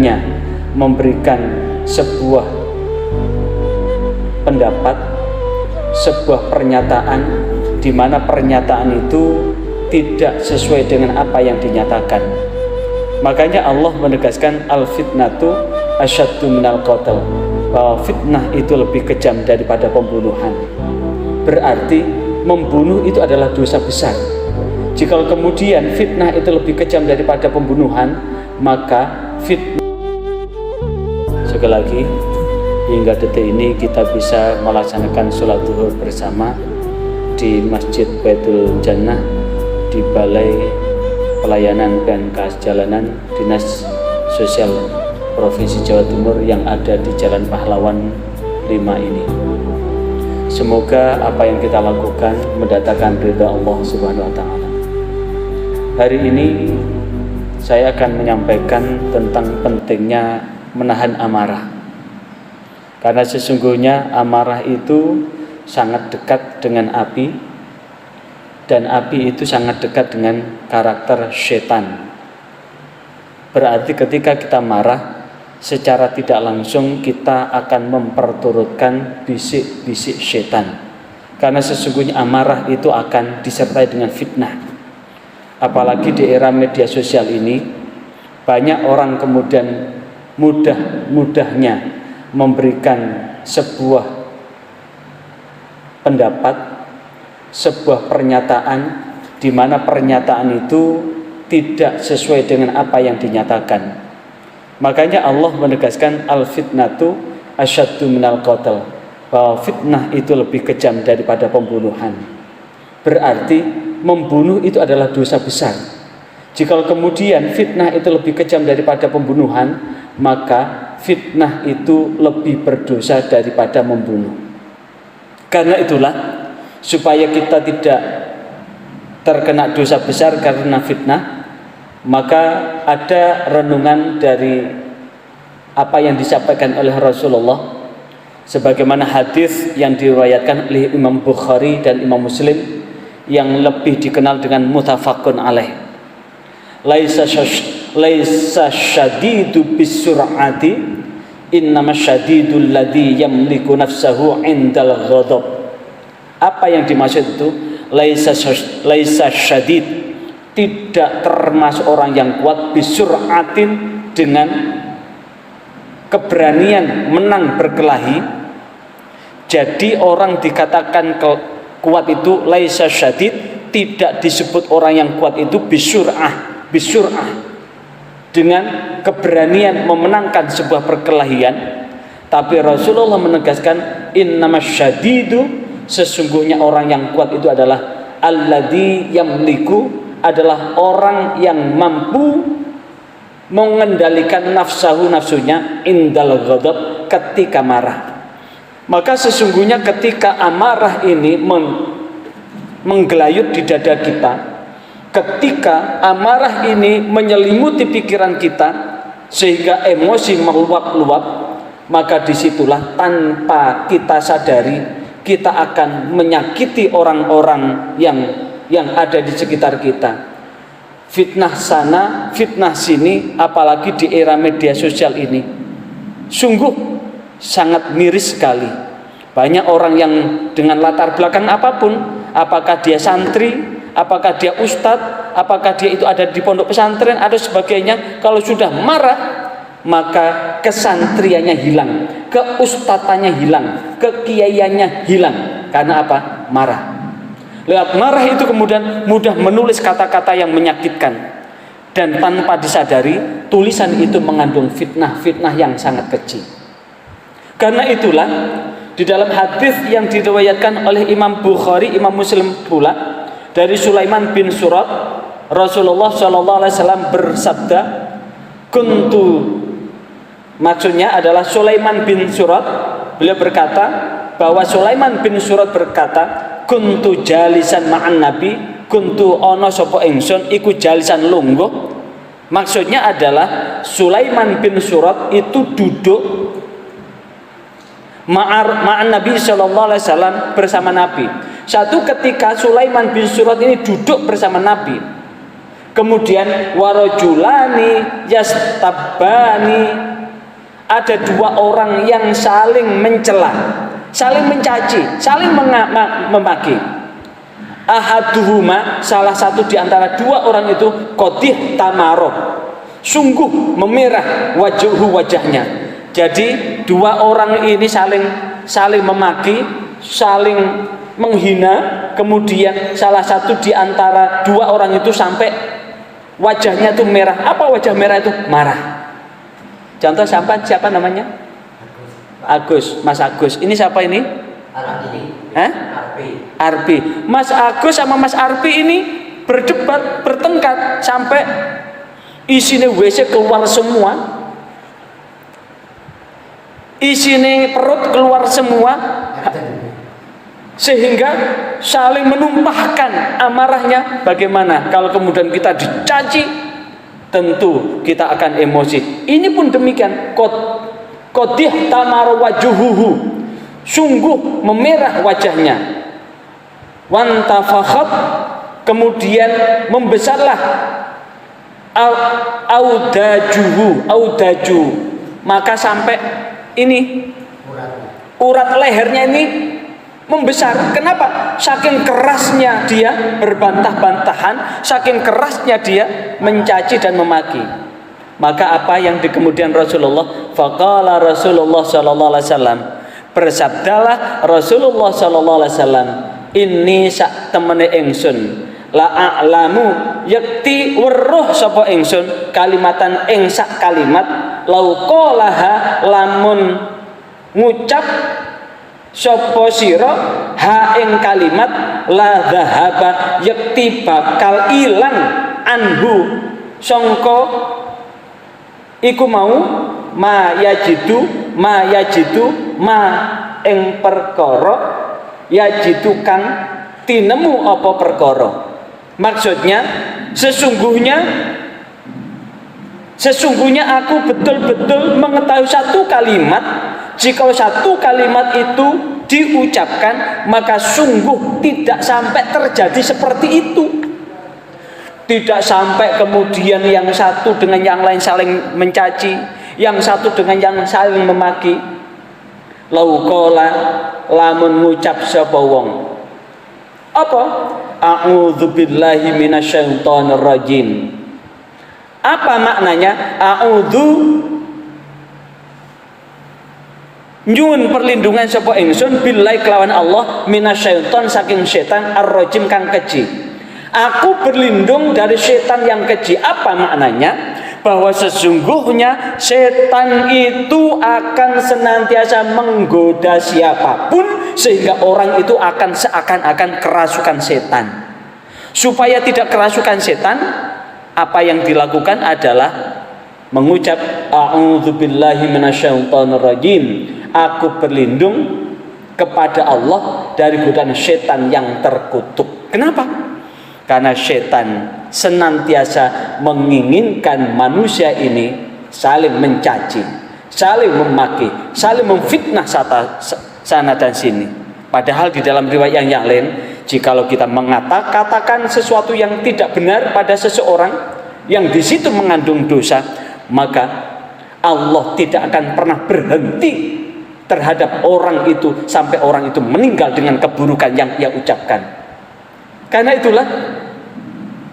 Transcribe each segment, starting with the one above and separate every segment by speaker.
Speaker 1: mudahnya memberikan sebuah pendapat, sebuah pernyataan di mana pernyataan itu tidak sesuai dengan apa yang dinyatakan. Makanya Allah menegaskan al-fitnatu asyaddu minal qatl, bahwa fitnah itu lebih kejam daripada pembunuhan. Berarti membunuh itu adalah dosa besar. Jika kemudian fitnah itu lebih kejam daripada pembunuhan, maka fitnah. Sekali lagi, hingga detik ini kita bisa melaksanakan sholat zuhur bersama di Masjid Baitul Jannah di Balai Pelayanan dan Jalanan Dinas Sosial Provinsi Jawa Timur yang ada di Jalan Pahlawan 5 ini. Semoga apa yang kita lakukan mendatangkan ridha Allah Subhanahu wa taala. Hari ini saya akan menyampaikan tentang pentingnya menahan amarah. Karena sesungguhnya amarah itu sangat dekat dengan api, dan api itu sangat dekat dengan karakter setan. Berarti ketika kita marah, secara tidak langsung kita akan memperturutkan bisik-bisik setan. Karena sesungguhnya amarah itu akan disertai dengan fitnah. Apalagi di era media sosial ini, banyak orang kemudian mudah-mudahnya memberikan sebuah pendapat, sebuah pernyataan di mana pernyataan itu tidak sesuai dengan apa yang dinyatakan. Makanya Allah menegaskan al-fitnatu asyaddu minal qatl, bahwa fitnah itu lebih kejam daripada pembunuhan. Berarti membunuh itu adalah dosa besar. Jika kemudian fitnah itu lebih kejam daripada pembunuhan, maka fitnah itu lebih berdosa daripada membunuh. Karena itulah, supaya kita tidak terkena dosa besar karena fitnah, maka ada renungan dari apa yang disampaikan oleh Rasulullah, sebagaimana hadis yang diriwayatkan oleh Imam Bukhari dan Imam Muslim yang lebih dikenal dengan muttafaqun alaih. Laisa syadidu bisur'ati, innama syadidul ladzi yamliku nafsahu indal ghadab. Apa yang dimaksud itu? Laisa syadid, tidak termasuk orang yang kuat, bisur'atin, dengan keberanian menang berkelahi. Jadi orang dikatakan kuat itu laisa syadid, tidak disebut orang yang kuat itu bisur'ah, dengan keberanian memenangkan sebuah perkelahian. Tapi Rasulullah menegaskan innamas syadidu, sesungguhnya orang yang kuat itu adalah alladzi yamliku, adalah orang yang mampu mengendalikan nafsunya indal ghadab, ketika marah. Maka sesungguhnya ketika amarah ini menggelayut di dada kita, ketika amarah ini menyelimuti pikiran kita sehingga emosi meluap-luap, maka disitulah tanpa kita sadari kita akan menyakiti orang-orang yang ada di sekitar kita. Fitnah sana, fitnah sini, apalagi di era media sosial ini, sungguh sangat miris sekali. Banyak orang yang dengan latar belakang apapun, apakah dia santri, apakah dia ustadz, apakah dia itu ada di pondok pesantren atau sebagainya, kalau sudah marah, maka kesantriannya hilang, keustatannya hilang, kekiaiannya hilang. Karena apa? Marah. Lewat marah itu kemudian mudah menulis kata-kata yang menyakitkan, dan tanpa disadari tulisan itu mengandung fitnah-fitnah yang sangat kecil. Karena itulah di dalam hadis yang diriwayatkan oleh Imam Bukhari, Imam Muslim pula, dari Sulaiman bin Surat, Rasulullah SAW bersabda, maksudnya adalah Sulaiman bin Surat, beliau berkata bahwa Sulaiman bin Surat berkata, kuntu jalisan ma'an nabi, kuntu ono sopo ingsun iku jalisan lungguh. Maksudnya adalah Sulaiman bin Surat itu duduk ma'an Nabi SAW, bersama Nabi. Satu ketika Sulaiman bin Surat ini duduk bersama Nabi, Kemudian warajulani yastabani, ada dua orang yang saling mencela, saling mencaci, saling memaki. Ahaduhuma, salah satu di antara dua orang itu qadih tamaro, sungguh memerah wajahnya. Jadi dua orang ini saling memaki, saling menghina. Kemudian salah satu di antara dua orang itu sampai wajahnya itu merah. Apa wajah merah itu? Marah. Contoh siapa namanya? Agus, Mas Agus. Ini siapa ini? Arpi. Mas Agus sama Mas Arpi ini berdebat, bertengkar sampai isinya WC keluar semua, isinya perut keluar semua, sehingga saling menumpahkan amarahnya. Bagaimana kalau kemudian kita dicaci? Tentu kita akan emosi. Ini pun demikian. Qadih tamara wajuhuhu, sungguh memerah wajahnya. Wantafakhat, kemudian membesarlah audaju, maka sampai ini urat lehernya ini membesar. Kenapa? Saking kerasnya dia berbantah-bantahan, saking kerasnya dia mencaci dan memaki. Maka apa yang di kemudian Rasulullah, faqala Rasulullah sallallahu alaihi wasallam, bersabdalah Rasulullah sallallahu alaihi wasallam, inni sak temene ingsun la a'lamu yakti weruh sapa ingsun kalimatan ing sak kalimat lau qalaha lamun ngucap sapa sira ha ing kalimat la dhahaba yakti bakal ilang anhu sangka iku mau ma yajidu ma ing perkara yajidu kang tinemu apa perkara. Maksudnya sesungguhnya aku betul-betul mengetahui satu kalimat. Jika satu kalimat itu diucapkan, maka sungguh tidak sampai terjadi seperti itu. Tidak sampai kemudian yang satu dengan yang lain saling mencaci, yang satu dengan yang saling memaki. Lauqala lamun ngucap sapa wong apa? A'udzubillahi minasyaitonir rajim. Apa maknanya? A'udzu, nyuwun perlindungan sapa ingsun billahi kelawan Allah minasyaiton saking setan ar-rajim kang keji. Aku berlindung dari setan yang keji. Apa maknanya? Bahwa sesungguhnya setan itu akan senantiasa menggoda siapapun, sehingga orang itu akan seakan-akan kerasukan setan. Supaya tidak kerasukan setan, apa yang dilakukan adalah mengucap a'udzubillahi minasyaitonir rajim. Aku berlindung kepada Allah dari godaan setan yang terkutuk. Kenapa? Karena setan senantiasa menginginkan manusia ini saling mencaci, saling memaki, saling memfitnah sana dan sini. Padahal di dalam riwayat yang lain, jikalau kita mengatakan sesuatu yang tidak benar pada seseorang yang di situ mengandung dosa, maka Allah tidak akan pernah berhenti terhadap orang itu sampai orang itu meninggal dengan keburukan yang ia ucapkan. Karena itulah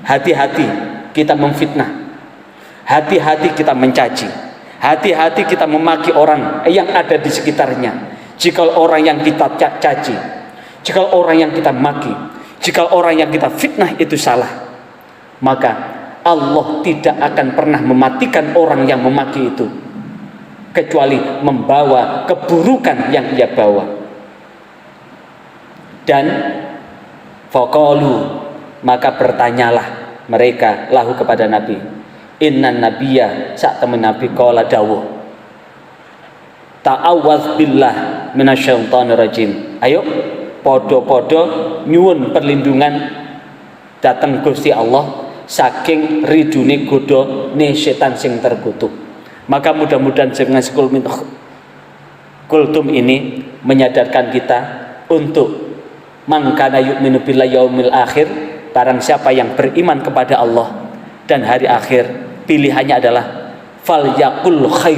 Speaker 1: hati-hati kita memfitnah, hati-hati kita mencaci, hati-hati kita memaki orang yang ada di sekitarnya. Jika orang yang kita caci, jika orang yang kita maki, jika orang yang kita fitnah itu salah, maka Allah tidak akan pernah mematikan orang yang memaki itu, kecuali membawa keburukan yang ia bawa. Dan faqalu, maka bertanyalah mereka lahu kepada Nabi, innan nabiyya sak temen Nabi qala dawuh ta'awwadz billah minasyaitonir rajim. Ayo podo-podo nyuwun perlindungan datang Gusti Allah saking ridune godone setan sing terkutuk. Maka mudah-mudahan dengan kultum ini menyadarkan kita untuk man kana yu'minu billahi yaumil akhir, barang siapa yang beriman kepada Allah dan hari akhir, pilihannya adalah fal yakul khair.